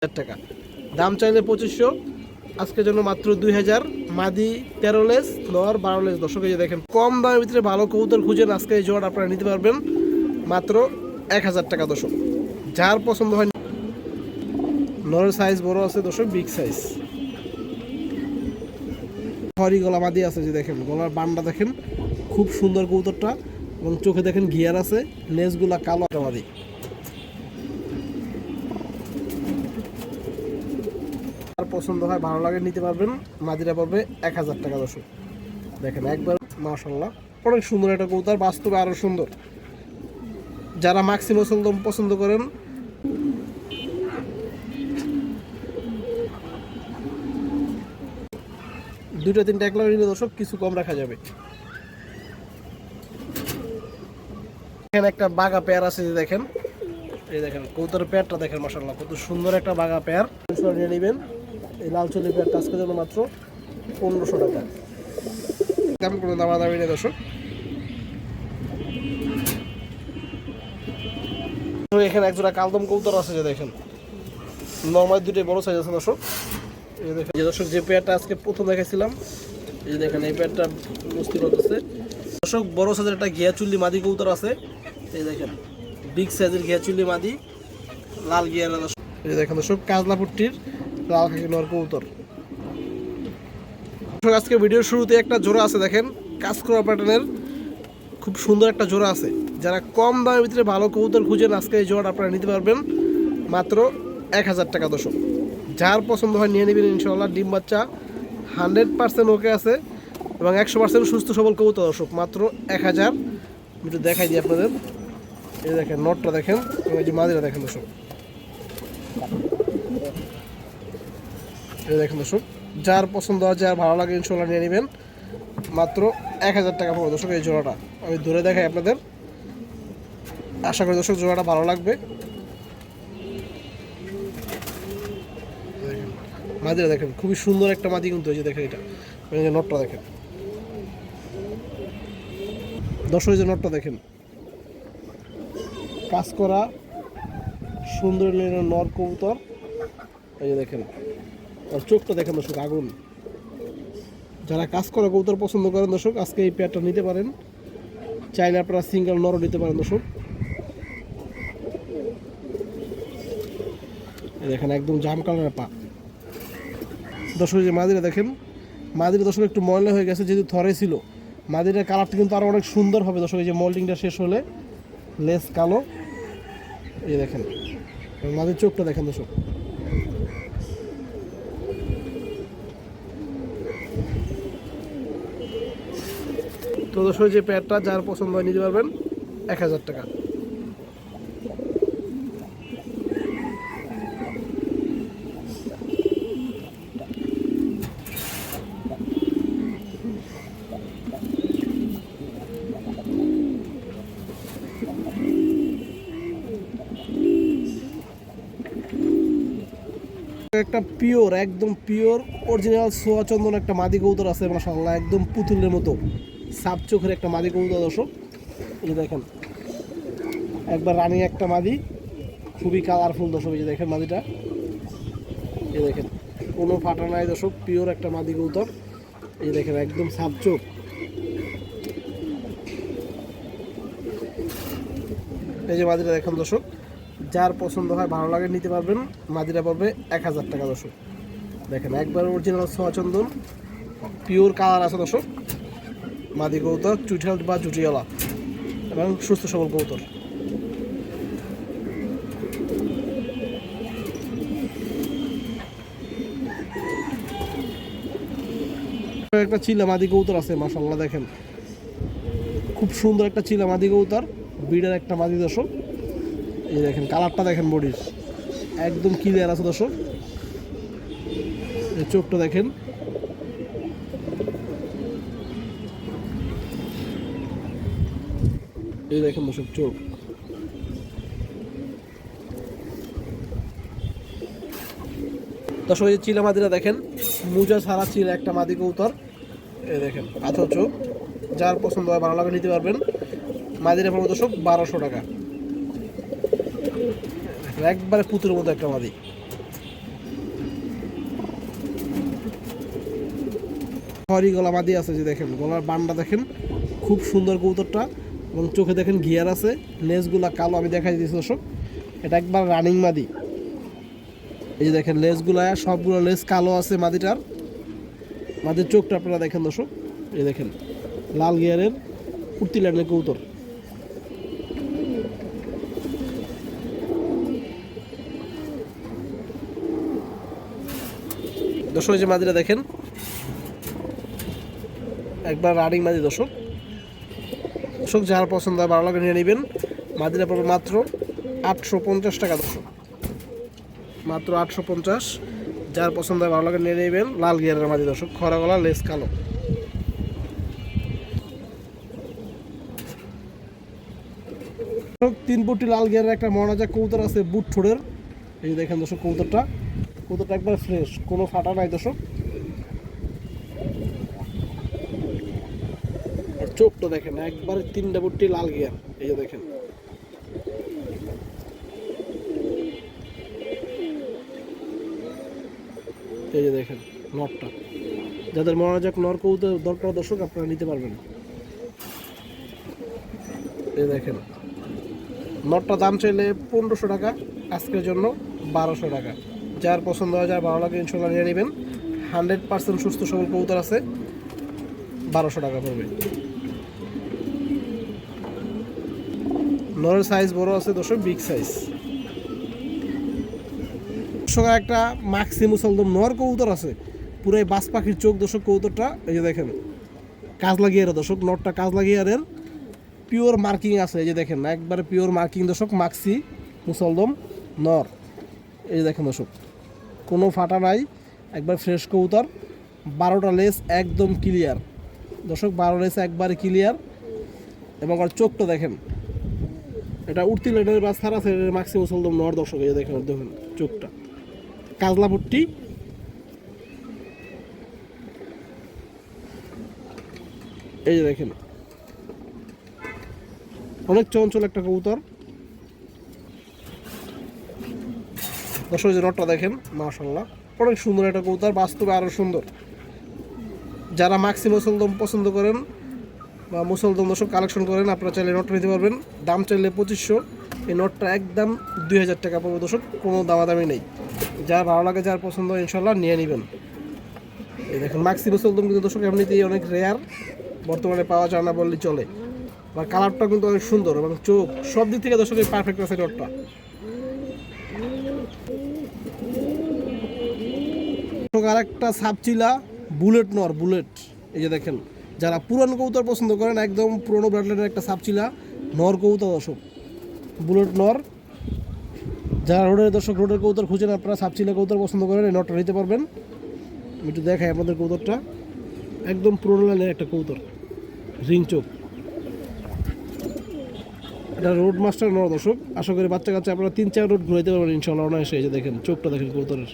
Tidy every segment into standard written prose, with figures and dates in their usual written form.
টাকা দাম চাইলে 2500, আজকের জন্য মাত্র 2000। মাদি 13 লেস, নর 12 লেস। দর্শক এই যে দেখেন, কম দামের ভিতরে ভালো কবুতর খুঁজেন, আজকে এই জোড়া আপনারা নিতে পারবেন মাত্র 1000 টাকা। দর্শক যার পছন্দ হয়, নরের সাইজ বড় আছে দর্শক, বিগ সাইজ। হরি গলা মাদি আছে, যে দেখেন গলার বান্ডা দেখেন, খুব সুন্দর কবুতরটা, এবং চোখে দেখেন গিয়ার আছে, লেজগুলা কালো একটা মাদি। পছন্দ হয়, ভালো লাগে, নিতে পারবেন। মাদিরা পড়বে 1000 টাকা। দর্শক দেখেন একবার, মাশাআল্লাহ অনেক সুন্দর একটা কবুতর, বাস্তবে আরো সুন্দর। যারা ম্যাক্সিমাম পছন্দ করেন, দুইটা তিনটা এক লাগে নিলে দর্শক কিছু কম রাখা যাবে। এখানে একটা বাঘা পেয়ার আছে, যে দেখেন, এই দেখেন কবুতরের পেয়ারটা দেখেন, মাশাআল্লাহ কত সুন্দর একটা বাঘা পেয়ার। নিয়ে নেবেন এই লাল চলি পেয়ারটা আজকের জন্য মাত্র 1500 টাকা। দাম কোনো দামাদামি নেই দর্শক। এখানে একজোড়া কালদম কবুতর আছে, যে দেখেন নরমাল দুটোই বড় সাইজ আছে দর্শক। এই দেখেন যে দর্শক, যে পেয়ারটা আজকে প্রথম দেখাইছিলাম, এই দেখেন এই পেয়ারটা মুস্তি করতেছে দর্শক। বড় সাইজের একটা ঘিয়া চুল্লি মাদি কবুতর আছে, এই দেখেন বিগ সাইজের ঘিয়া চুল্লি মাদি, লাল গিয়ার দর্শক। এই দেখেন দর্শক, কাজলাপুট্টির লাল খাকি নর কবুতর। আজকে ভিডিওর শুরুতে একটা জোড়া আছে, দেখেন কাজ করা প্যাটার্নের, খুব সুন্দর একটা জোড়া আছে। যারা কম দামের ভিতরে ভালো কবুতর খুঁজেন, আজকে এই জোড়াটা আপনারা নিতে পারবেন মাত্র 1000 টাকা। দর্শক যার পছন্দ হয় নিয়ে নেবেন ইনশাআল্লাহ। ডিম বাচ্চা 100% ওকে আছে, এবং 100% সুস্থ সবল কবুতর। দর্শক মাত্র 1000। একটু দেখাই দিই আপনাদের, এই দেখেন নটটা দেখেন, এবং এই যে মাদিরা দেখেন দর্শক, এই দেখেন দর্শক। যার পছন্দ হয়, যার ভালো লাগে ইনশাআল্লাহ নিয়ে নেবেন মাত্র 1000 টাকা পড়বে দর্শক। এই জোড়াটা আমি ধরে দেখাই আপনাদের, আশা করি দর্শক জোড়াটা ভালো লাগবে। মাদিরা দেখেন, খুবই সুন্দর একটা মাদি কিন্তু, এই যে দেখেন এটা, এই যে নটটা দেখেন দর্শক, এই যে নটটা দেখেন, কাজ করা সুন্দর নর কবুতর। এই যে দেখেন আর চোখটা দেখেন দর্শক, আগুন। যারা কাজ করা কবুতর পছন্দ করেন দর্শক, আজকে এই পেয়ারটা নিতে পারেন। চাইলে আপনারা সিঙ্গেল নরও নিতে পারেন দর্শক। দেখেন একদম জাম কালারের পা দর্শক। যে মাদিরা দেখেন, মাদিরা দর্শক একটু ময়লা হয়ে গেছে, যেহেতু থরে ছিল। মাদিরার কালারটা কিন্তু আরও অনেক সুন্দর হবে দর্শক, এই যে মোল্ডিংটা শেষ হলে, লেস কালো। এই দেখেন মাদির চোখটা দেখেন দর্শক। তো দর্শক, যে পেয়ারটা যার পছন্দ হয় নিতে পারবেন 1000 টাকা। একটা পিওর, একদম পিওর অরিজিনাল সোয়া চন্দন একটা মাদি কবুতর আছে, মাশাআল্লাহ একদম পুতুলের মতো সাপ চোখের একটা মাদি কবুতর দর্শক। এই দেখেন একবার রানি একটা মাদি, খুবই কালারফুল দর্শক। এই দেখেন মাদিটা, এই দেখেন কোনো ফাটা নাই দর্শক, পিওর একটা মাদি কবুতর। এই দেখেন একদম সাপ চোখ। এই যে মাদিটা দেখেন দর্শক, যার পছন্দ হয়, ভালো লাগে, নিতে পারবেন। মাদিরা পড়বে 1000 টাকা। দর্শক দেখেন একবার অরিজিনাল সোয়া চন্দন, পিওর কালার আছে দর্শক। মাদি কবুতর চুইঠাল বা জুটিওয়ালা, এবং সুস্থ সবল কবুতর। একটা চিলা মাদি কবুতর আছে, মাশাআল্লাহ দেখেন খুব সুন্দর একটা চিলা মাদি কবুতর, বিড়ের একটা মাদি দর্শক। এই দেখেন কালারটা দেখেন, বডির একদম ক্লিয়ার আছে দর্শক। চোখটা দেখেন, এই দেখেন দর্শক চোখ। দর্শক এই চিলা মাদিরা দেখেন, মুজা ছাড়া চিলা একটা মাদি কবুতর। এই দেখেন পাথর চোখ, যার পছন্দ হয়, ভালো লাগে, নিতে পারবেন। মাদিরা পড়বে দর্শক 1200 টাকা। একবারে পুতুলের মতো একটা মাদি। খড়ি গলা মাদি আছে, যে দেখেন গলার বান্ডা দেখেন, খুব সুন্দর কবুতরটা, এবং চোখে দেখেন গিয়ার আছে, লেজগুলা কালো, আমি দেখাই দিচ্ছি দর্শক, এটা একবার রানিং মাদি। এই যে দেখেন লেজগুলা, সবগুলো লেজ কালো আছে মাদিটার, মাদির চোখটা আপনারা দেখেন দর্শক, এই দেখেন লাল গিয়ারের কুর্তি লাইনের কবুতর। দর্শক যে মাদিটা দেখেন একবার রানিং মাদি দর্শক। দর্শক যার পছন্দ হয় ভালো লাগে নিয়ে নেবেন। মাদিটা পড়বে মাত্র 850 টাকা দর্শক, মাত্র 850। যার পছন্দ হয় ভালো লাগে নিয়ে নেবেন। লাল গিয়ারের মাদি দর্শক, খরা গলা, লেস কালো। তিন পট্টি লাল গিয়ারের একটা মনাজা কবুতর আছে বুট ঠোঁটের। এই দেখেন দর্শক কবুতরটা একবার ফ্রেশ, কোনো ফাটা নাই দর্শক। আর চোখটা দেখেন একবারে 3টা পট্টি লাল গিয়ার। এই যে দেখেন এই যে দেখেন নরটা, যাদের মনোযোগ নর কবুতর দরকার দর্শক আপনারা নিতে পারবেন। এই দেখেন নরটা দাম চাইলে 1500 টাকা, আজকের জন্য 1200 টাকা। যার পছন্দ হয়, যার ভালো লাগে ইনশাল্লাহ নিয়ে নেবেন। 100% সুস্থ সবল কবুতর আছে, 1200 টাকা পড়বে। নরের সাইজ বড় আছে দর্শক, বিগ সাইজ। দর্শক একটা মাক্সি মুসলদম নর কবুতর আছে, পুরাই বাস পাখির চোখ দর্শক কবুতরটা। এই যে দেখেন কাজ লাগিয়ে দর্শক, নরটা কাজ লাগিয়ে পিওর মার্কিং আছে। এই যে দেখেন একবারে পিওর মার্কিং দর্শক, মাক্সি মুসলদম নর। এই যে দেখেন দর্শক কোনো ফাটা নাই, একবার ফ্রেশ কবুতর। 12টা লেস একদম ক্লিয়ার দর্শক, 12 লেস একবারে ক্লিয়ার। এবং আর চোখটা দেখেন, এটা উঠতি লেটের বা সারা সাইডের মাক্সি মুসলদম নর দর্শক। এই যে দেখেন দেখেন চোখটা কাজলা পট্টি। এই যে দেখেন অনেক চঞ্চল একটা কবুতর দর্শক। যে নটটা দেখেন মাশাআল্লাহ অনেক সুন্দর একটা কবুতর, বাস্তবে আরও সুন্দর। যারা মাক্সি মুসলদম পছন্দ করেন বা মুসলদম দর্শক কালেকশন করেন, আপনারা চাইলে নটটা নিতে পারবেন। দাম চাইলে 2500, এই নটটা একদম 2000 টাকা পড়বে দর্শক, কোনো দামাদামি নেই। যার ভালো লাগে, যার পছন্দ ইনশাল্লাহ নিয়ে নেবেন। এই দেখেন মাক্সি মুসলদম কিন্তু দর্শক এমনিতেই অনেক রেয়ার, বর্তমানে পাওয়া যায় না বললেই চলে। আর কালারটা কিন্তু অনেক সুন্দর, এবং চোখ সব দিক থেকে দর্শক পারফেক্ট আছে নটটা। আর একটা সাপচিলা বুলেট নর, বুলেট। এই যে দেখেন যারা পুরানো কবুতর পছন্দ করেন, একদম পুরনো ব্র্যান্ডের একটা সাপচিলা নর কবুতর দর্শক, বুলেট নর। যারা রোডের দর্শক রোডের কবুতর খুঁজেন, আপনারা সাপচিলা কবুতর পছন্দ করেন, এই নটটা নিতে পারবেন। আমি একটু দেখাই আপনাদের কবুতরটা, একদম পুরনো লাইনের একটা কবুতর, রিং চোখ। এটা রোড মাস্টার নর দর্শক। আশা করি বাচ্চা কাচ্চা আপনারা 3-4 রোড ঘুরাইতে পারবেন ইনশাল্লাহ অনায়াসে। এই যে দেখেন চোখটা দেখেন কবুতরের।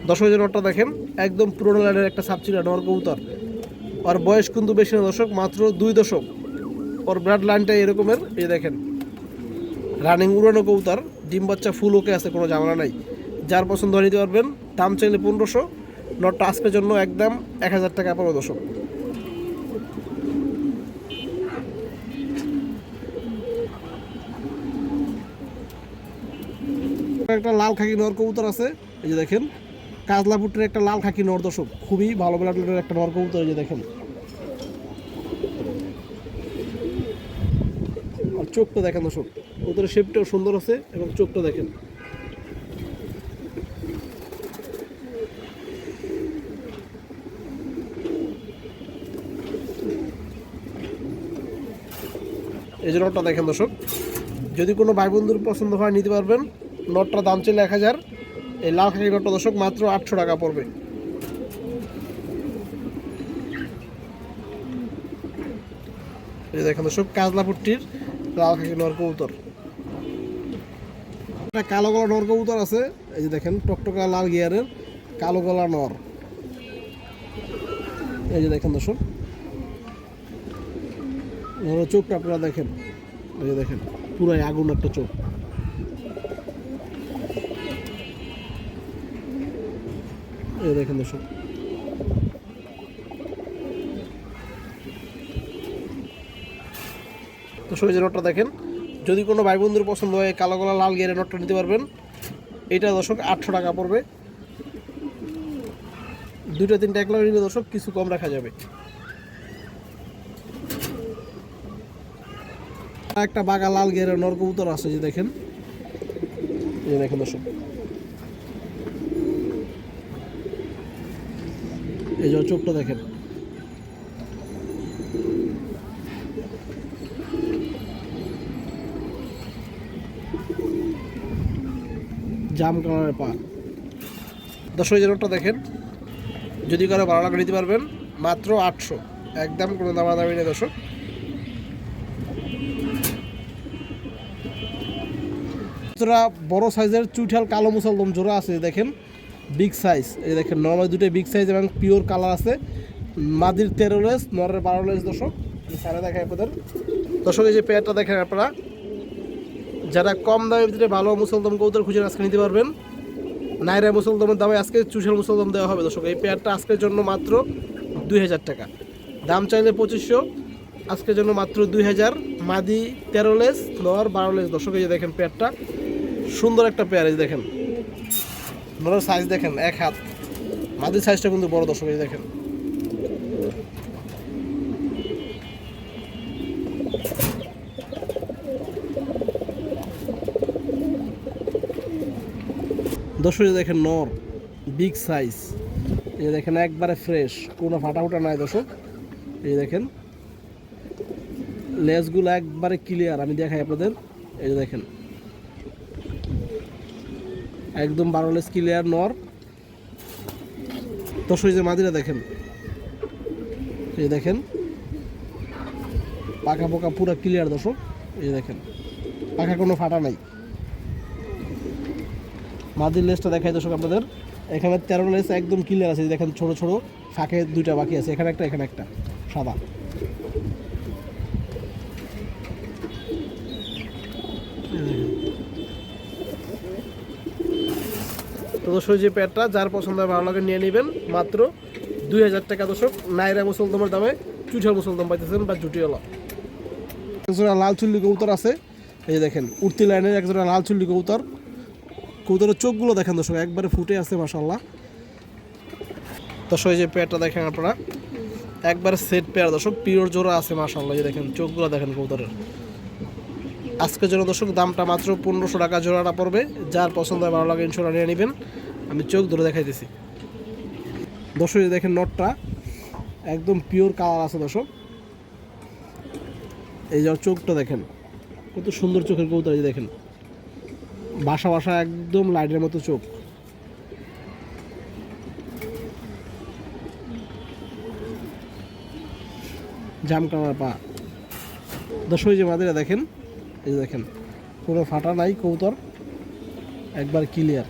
দর্শক যে নটটা দেখেন একদম পুরোনো লাইনের একটা সাপচিলা নর কবুতর। আর বয়স কিন্তু বেশি না দর্শক, মাত্র 2 দশক। ওর ব্লাড লাইনটা এরকমের। এই দেখেন রানিং উড়ানো কবুতর, ডিম বাচ্চা ফুল ওকে আছে, কোনো ঝামেলা নাই। যার পছন্দ নিতে পারবেন। দাম চাইলে 1500, নটটা আজকের জন্য একদম 1000 টাকা পড়বে দর্শক। একটা লাল খাকি নর কবুতর আছে, এই যে দেখেন কাজলাপুটের একটা লাল খাকি নর দর্শক, খুবই ভালো ব্লাডের একটা নর কবুতর। এই যে দেখেন আর চোখটা দেখেন দর্শক, কবুতরের শেপটাও সুন্দর আছে, এবং চোখটা দেখেন। এই যে নটটা দেখেন দর্শক, যদি কোনো ভাই বন্ধুর পছন্দ হয় নিতে পারবেন। নটটা দাম ছিল 1000, এই লাল খাকি নটটা দর্শক মাত্র 800 টাকা পড়বে। এই দেখেন দর্শক কাজলাপুট্টির লাল খাকি নর কবুতর। একটা কালো গলা নর কবুতর আছে, এই যে দেখেন টকটকা লাল গিয়ারের কালো গলা নর। এই যে দেখেন দর্শক চোখটা আপনারা দেখেন, এই যে দেখেন পুরাই আগুন একটা চোখ। এই দেখেন দর্শক, দর্শক এই যে নটটা দেখেন, যদি কোনো ভাই বন্ধুর পছন্দ হয় কালো গলা লাল গিয়ারের নটটা নিতে পারবেন। এটা দর্শক 800 টাকা পড়বে। 2টা 3টা এক লাখ নিলে দর্শক কিছু কম রাখা যাবে। একটা বাগা লাল গিয়ারের নর কবুতর আছে, যে দেখেন, এই দেখেন দর্শক, এই যে চোখটা দেখেন, জাম কালারের পা। দর্শক এই যে নটটা দেখেন, যদি কারো ভালো লাগে নিতে পারবেন, মাত্র 800, একদম কোনো দামাদামি নেই দর্শক। বড় সাইজের চুইঠাল কালো মুসলদম জোড়া আছে, দেখেন বিগ সাইজ। এই দেখেন নর্মাল দুটোই বিগ সাইজ এবং পিওর কালার আছে। মাদির 13 লেস, নরের 12 লেস দর্শক। সারা দেখায় আপনাদের দর্শক, এই যে পেয়ারটা দেখেন আপনারা, যারা কম দামের ভিতরে ভালো মুসলদম কবুতর খুঁজে আজকে নিতে পারবেন। নাইরা মুসলদমের দামে আজকে চুইঠাল মুসলদম দেওয়া হবে দর্শক। এই পেয়ারটা আজকের জন্য মাত্র 2000 টাকা, দাম চাইলে 2500, আজকের জন্য মাত্র 2000। মাদি 13 লেস, নর 12 লেস দর্শক। এই যে দেখেন পেয়ারটা সুন্দর একটা পেয়ার, এই দেখেন নরের সাইজ দেখেন 1 হাত, মাদির সাইজটা কিন্তু বড় দর্শক। এই দেখেন দর্শক, দেখেন নর বিগ সাইজ, এই দেখেন একবারে ফ্রেশ, কোনো ফাটাফুটা নাই দর্শক। এই দেখেন লেজগুলো একবারে ক্লিয়ার, আমি দেখাই আপনাদের। এই যে দেখেন একদম 12 লেজ ক্লিয়ার নর দর্শক। এই যে মাদিরা দেখেন, এই দেখেন পাখা পোকা পুরো ক্লিয়ার দর্শক। এই দেখেন পাখা কোনো ফাটা নাই। মাদির লেজটা দেখাই দর্শক আপনাদের, এখানে 13 লেজ একদম ক্লিয়ার আছে। দেখেন ছোট ছোট ফাঁকে 2টা বাকি আছে, এখানে একটা এখানে একটা সাদা। তো দর্শক যে প্যাডটা যার পছন্দ হয় ভালো লাগে নিয়ে নেবেন, মাত্র 2000 টাকা দর্শক। নাইরা মুসলদমের দামে চুইঠাল মুসলদম পাইতেছেন বা জুটিওয়ালা। একজোড়া লাল চুল্লি কবুতর আছে, এই যে দেখেন উঠতি লাইনের একজোড়া লাল চুল্লি কবুতর। কবুতরের চোখগুলো দেখেন দর্শক, একবারে ফুটে আছে মাশাআল্লাহ দর্শক। এই যে পেয়ারটা দেখেন আপনারা, একবারে সেট পেয়ার দর্শক, পিওর জোড়া আছে মাশাআল্লাহ। এই দেখেন চোখগুলো দেখেন কবুতরের। আজকের জন্য দর্শক দামটা মাত্র 1500 টাকা জোড়াটা পড়বে। যার পছন্দ হয় ভালো লাগে ইনশাআল্লাহ নিয়ে নেবেন। আমি চোখ ধরে দেখাইতেছি দর্শক। এই দেখেন নটটা একদম পিওর কালার আছে দর্শক। এই যে চোখটা দেখেন কত সুন্দর চোখের কবুতর। এই দেখেন বাসা বাসা একদম লাইটের মতো চোখ। জাম কালার পা দর্শক। যে মাদিরা দেখেন, এই দেখেন কোনো ফাটা নাই কবুতর, একবার ক্লিয়ার।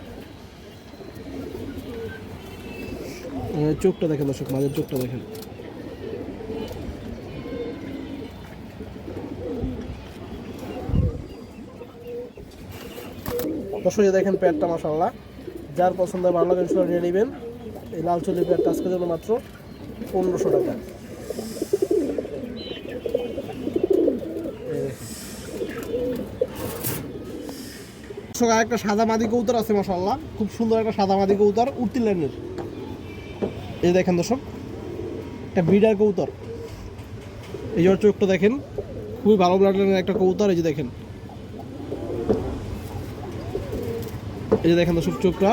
চোখটা দেখেন দর্শক, মাঝের চোখটা দেখেন। দর্শক দেখেন প্যাডটা মাশাআল্লাহ, যার পছন্দ হয় ভালো লাগে ইনশাআল্লাহ নিয়ে নেবেন। এই লাল চুলি প্যাডটা আজকের জন্য মাত্র 1500 টাকা। একটা সাদা মাদি কবুতর আছে মাশাআল্লাহ, খুব সুন্দর একটা সাদা মাদি কবুতর উঠতি লাইনের। এই দেখেন দর্শক একটা বিডার কবুতর। এই যে চোখটা দেখেন, খুবই ভালো ব্লাড লাইনের একটা কবুতর। এই যে দেখেন, এই যে দেখেন দর্শক চোখটা।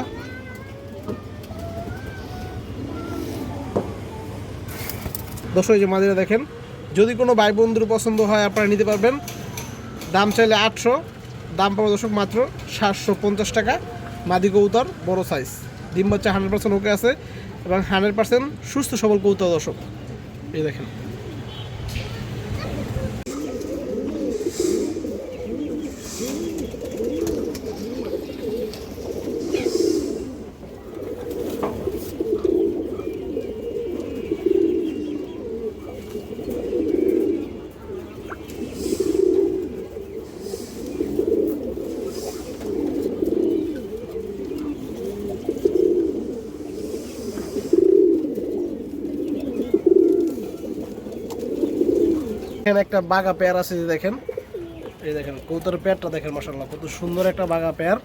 দর্শক এই যে মাদিরা দেখেন, যদি কোনো ভাই বন্ধুর পছন্দ হয় আপনারা নিতে পারবেন। দাম চাইলে 800, দাম পাবো দর্শক মাত্র 750 টাকা। মাদি কবুতর বড় সাইজ, ডিম বাচ্চা 100% ওকে আছে এবং 100% সুস্থ সবল কবুতর দর্শক। এই দেখেন এখানে একটা বাঘা পেয়ার আছে যে দেখেন, এই দেখেন কবুতরের পেয়ারটা দেখেন, মাশাআল্লাহ কত সুন্দর একটা বাঘা পেয়ার।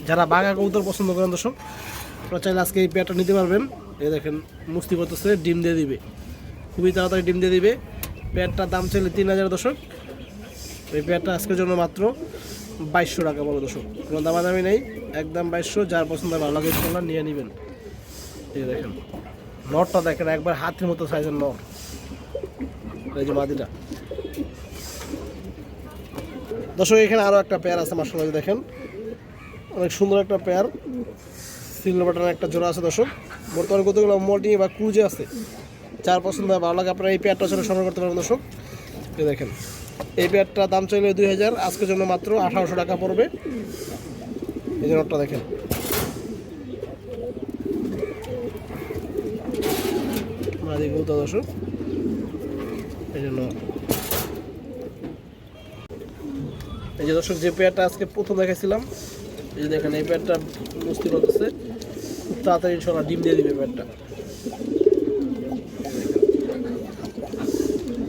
যারা বাঘা কবুতর পছন্দ করেন দর্শক, আপনারা চাইলে আজকে এই পেয়ারটা নিতে পারবেন। এই দেখেন মুস্তি করতেছে, ডিম দিয়ে দিবে, খুবই তাড়াতাড়ি ডিম দিয়ে দিবে। পেয়ারটার দাম চাইলে 3000 দর্শক। এই পেয়ারটা আজকের জন্য মাত্র 2200 টাকা বলো দর্শক, কোনো দামাদামি নেই, একদম 2200। যার পছন্দ ভালো লাগে ইনশাআল্লাহ নিয়ে নেবেন। এই দেখেন নটটা দেখেন, একবার হাতের মতো সাইজের নট। এই যে মাদিটা দর্শক, এখানে আরও একটা পেয়ার আছে মাশাআল্লাহ, দেখেন অনেক সুন্দর একটা পেয়ার, সিলভার বাটনের একটা জোড়া আছে দর্শক। বর্তমানে কতগুলো মল্টিং বা ক্রুজে আছে, যার পছন্দ হয় ভালো লাগে আপনারা এই পেয়ারটা চলে সংগ্রহ করতে পারবেন দর্শক। এই দেখেন এই পেয়ারটা দাম চাইলে 2000, আজকের জন্য মাত্র 1800 টাকা পড়বে। এই যে নটটা দেখেন, মাদি কবুতর দর্শক। এই জন্য এই যে দর্শক, যে পেয়ারটা আজকে প্রথম দেখাইছিলাম, এই যে দেখেন এই পেয়ারটা মুস্তি করতেছে, খুব তাড়াতাড়ি ইনশাআল্লাহ ডিম দিয়ে দিবে পেয়ারটা।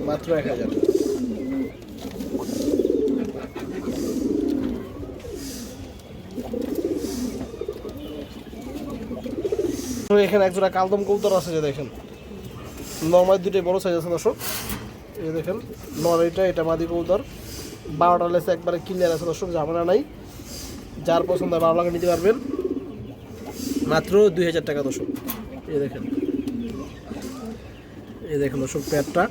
মাত্র 1000। এখানে একজোড়া কালদম কবুতর আছে যে দেখেন, নর্মাল দুটোই বড় সাইজ আছে দর্শক। এই দেখেন নর, এটা মাদি কবুতর, 12টা লেস একবারে ক্লিয়ার আছে দর্শক, ঝামেলা নাই। যার পছন্দ হয় ভালো লাগে নিতে পারবেন, মাত্র 2000 টাকা দর্শক। এই দেখেন, এই দেখেন দর্শক পেয়ারটা,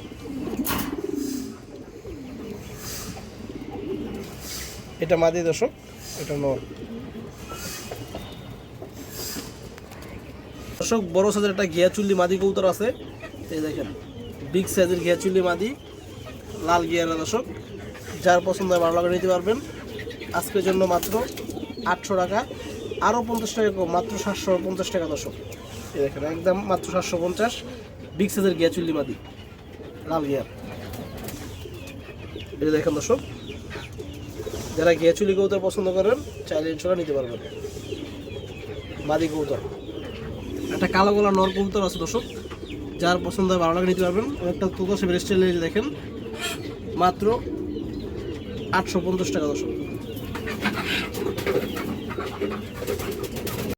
এটা মাদি দর্শক, এটা নর দর্শক। বড় সাইজের একটা ঘিয়া চুল্লি মাদি কবুতর আছে, এই দেখেন বিগ সাইজের ঘিয়া চুল্লি মাদি, লাল গিয়ার দর্শক। যার পছন্দ হয় ভালো লাগে নিতে পারবেন, আজকের জন্য মাত্র 800 টাকা, আরও 50 টাকা কম, মাত্র 750 টাকা দর্শক। এই দেখেন একদম মাত্র 750, বিগ সাইজের ঘিয়া চুল্লি মাদি, লাল গিয়ার। এটা দেখেন দর্শক, যারা ঘিয়া চুল্লি কবুতর পছন্দ করেন চাইলে ইনশাআল্লাহ নিতে পারবেন। মাদি কবুতর, একটা কালো গোলা নর কবুতর আছে দর্শক, যার পছন্দ হয় ভালো লাগে নিতে পারবেন। একটা তোতা সেভের স্টাইলে দেখেন, মাত্র 850 টাকা দর্শক।